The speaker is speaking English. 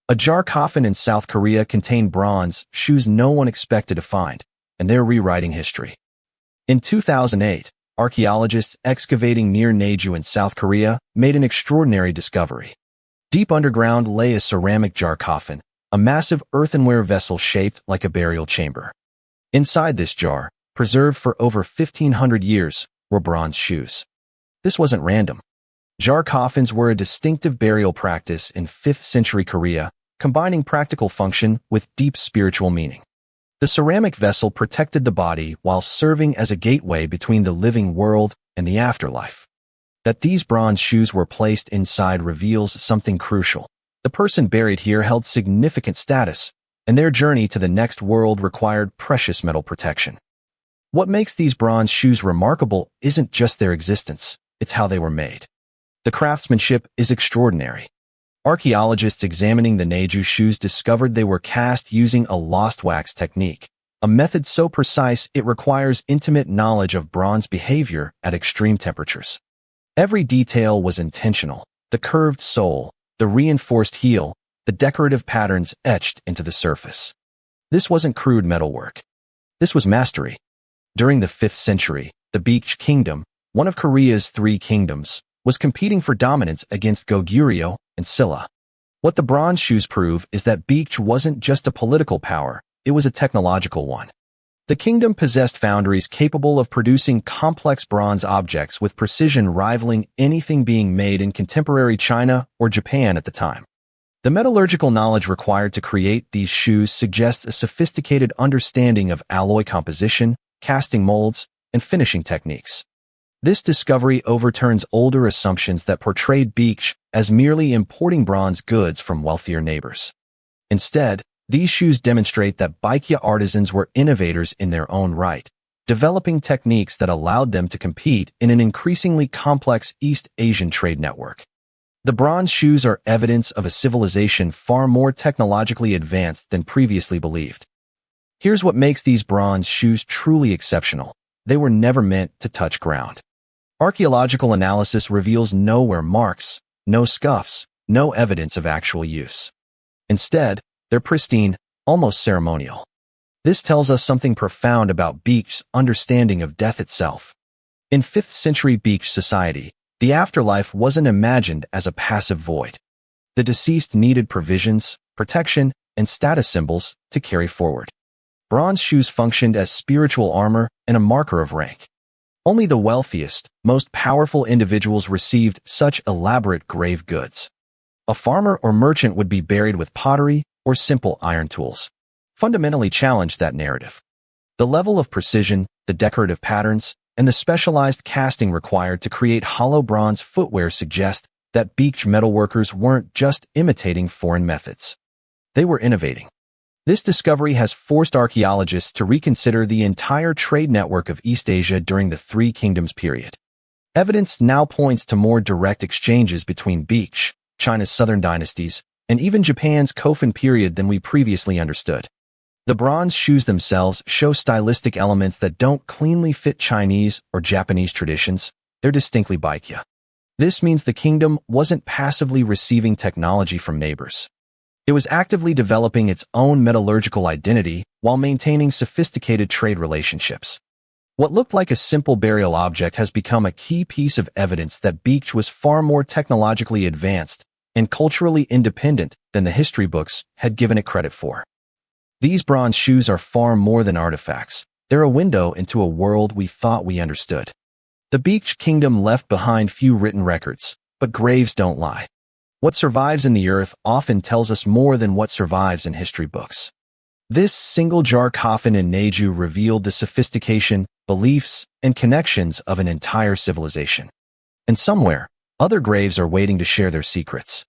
A jar coffin in South Korea contained bronze shoes no one expected to find, and they're rewriting history. In 2008, archaeologists excavating near Naju in South Korea made an extraordinary discovery. Deep underground lay a ceramic jar coffin, a massive earthenware vessel shaped like a burial chamber. Inside this jar, preserved for over 1,500 years, were bronze shoes. This wasn't random. Jar coffins were a distinctive burial practice in 5th century Korea, combining practical function with deep spiritual meaning. The ceramic vessel protected the body while serving as a gateway between the living world and the afterlife. That these bronze shoes were placed inside reveals something crucial. The person buried here held significant status, and their journey to the next world required precious metal protection. What makes these bronze shoes remarkable isn't just their existence, it's how they were made. The craftsmanship is extraordinary. Archaeologists examining the Naju shoes discovered they were cast using a lost wax technique, a method so precise it requires intimate knowledge of bronze behavior at extreme temperatures. Every detail was intentional: the curved sole, the reinforced heel, the decorative patterns etched into the surface. This wasn't crude metalwork. This was mastery. During the 5th century, the Baekje Kingdom, one of Korea's 3 kingdoms, was competing for dominance against Goguryeo and Silla. What the bronze shoes prove is that Baekje wasn't just a political power, it was a technological one. The kingdom possessed foundries capable of producing complex bronze objects with precision rivaling anything being made in contemporary China or Japan at the time. The metallurgical knowledge required to create these shoes suggests a sophisticated understanding of alloy composition, casting molds, and finishing techniques. This discovery overturns older assumptions that portrayed Baekje as merely importing bronze goods from wealthier neighbors. Instead, these shoes demonstrate that Baekje artisans were innovators in their own right, developing techniques that allowed them to compete in an increasingly complex East Asian trade network. The bronze shoes are evidence of a civilization far more technologically advanced than previously believed. Here's what makes these bronze shoes truly exceptional: they were never meant to touch ground. Archaeological analysis reveals no wear marks, no scuffs, no evidence of actual use. Instead, they're pristine, almost ceremonial. This tells us something profound about Baekje's understanding of death itself. In 5th century Baekje society, the afterlife wasn't imagined as a passive void. The deceased needed provisions, protection, and status symbols to carry forward. Bronze shoes functioned as spiritual armor and a marker of rank. Only the wealthiest, most powerful individuals received such elaborate grave goods. A farmer or merchant would be buried with pottery or simple iron tools. Fundamentally challenged that narrative. The level of precision, the decorative patterns, and the specialized casting required to create hollow bronze footwear suggest that Baekje metalworkers weren't just imitating foreign methods. They were innovating. This discovery has forced archaeologists to reconsider the entire trade network of East Asia during the 3 Kingdoms period. Evidence now points to more direct exchanges between Baekje, China's southern dynasties, and even Japan's coffin period than we previously understood. The bronze shoes themselves show stylistic elements that don't cleanly fit Chinese or Japanese traditions. They're distinctly Baekje. This means the kingdom wasn't passively receiving technology from neighbors. It was actively developing its own metallurgical identity while maintaining sophisticated trade relationships. What looked like a simple burial object has become a key piece of evidence that Baekje was far more technologically advanced and culturally independent than the history books had given it credit for. These bronze shoes are far more than artifacts. They're a window into a world we thought we understood. The Baekje Kingdom left behind few written records, but graves don't lie. What survives in the earth often tells us more than what survives in history books. This single jar coffin in Naju revealed the sophistication, beliefs, and connections of an entire civilization. And somewhere, other graves are waiting to share their secrets.